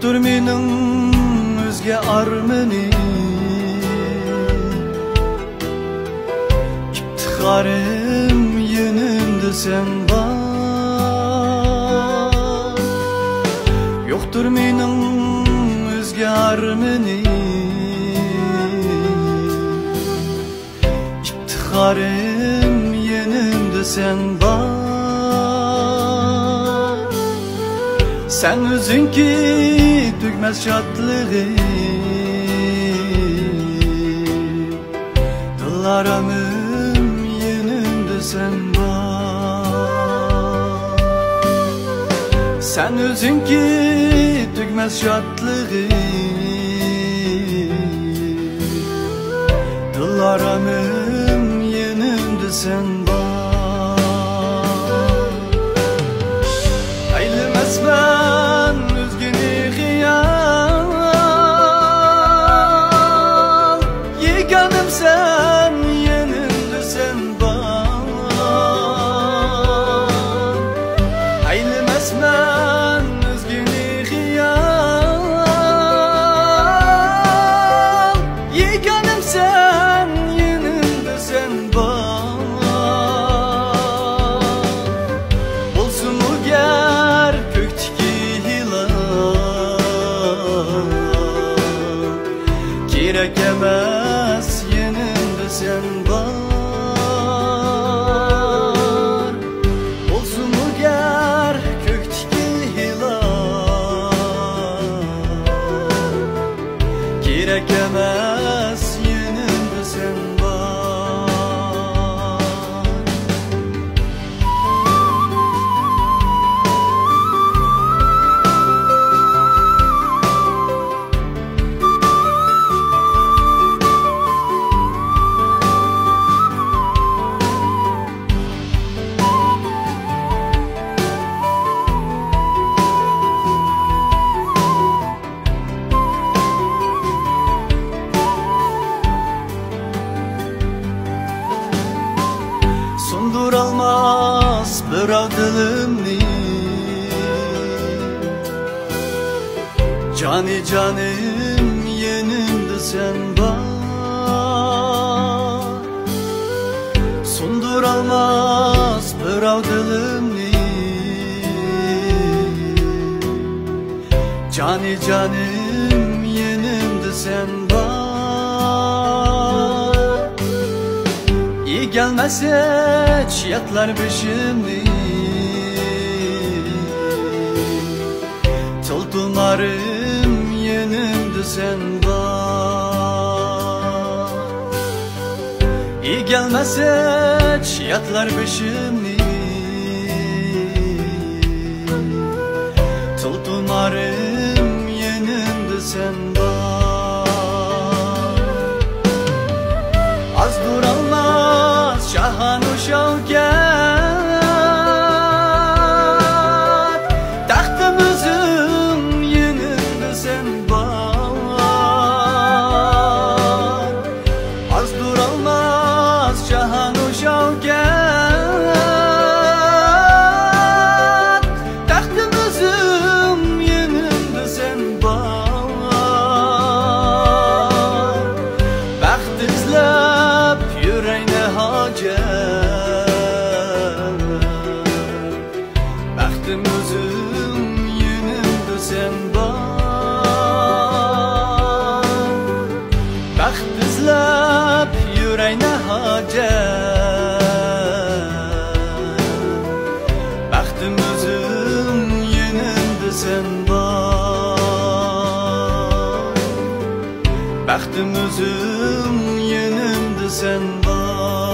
Yoktur mening o'zga armonim, iftihorim yonimda sen bor. Yoktur mening o'zga armonim, iftihorim yonimda sen bor. Sen özünki tügmez şadlığım, dillaramım yenimde sen var. Sen özünki tügmez şadlığım, dillaramım yenimde sen var. Aylemezmen özgeni hıyal, yeganım sen yenimde sen var. Aylemezmen özgeni hıyal, yeganım sen yenimde sen var. Olsun o ger gerek emas yenimde sen var. Olsun mu ger kökteki hilal, gerek emas yenimde sen var. Sonduralmaz birov dilimni, cani canim yenimde sen var. Sonduralmaz birov dilimni, cani canim yenimde sen var. Gelmezse çiyatlar başımni, tıltımlarım yenimde sen var. İyi gelmezse çiyatlar başımni, tıltımlarım yenimde sen var. Az duralmaz şahan şavket, tahtımızın yeninde sen var. Az duralmaz şahan şavket, tahtımızın yeninde sen var. Baxt izlab yüreğine hacet, baxtim özüm yenimde sen var. Baxt izlab yüreğine hacet, baxtim özüm yenimde sen var. Baxtim özüm yenimde sen var.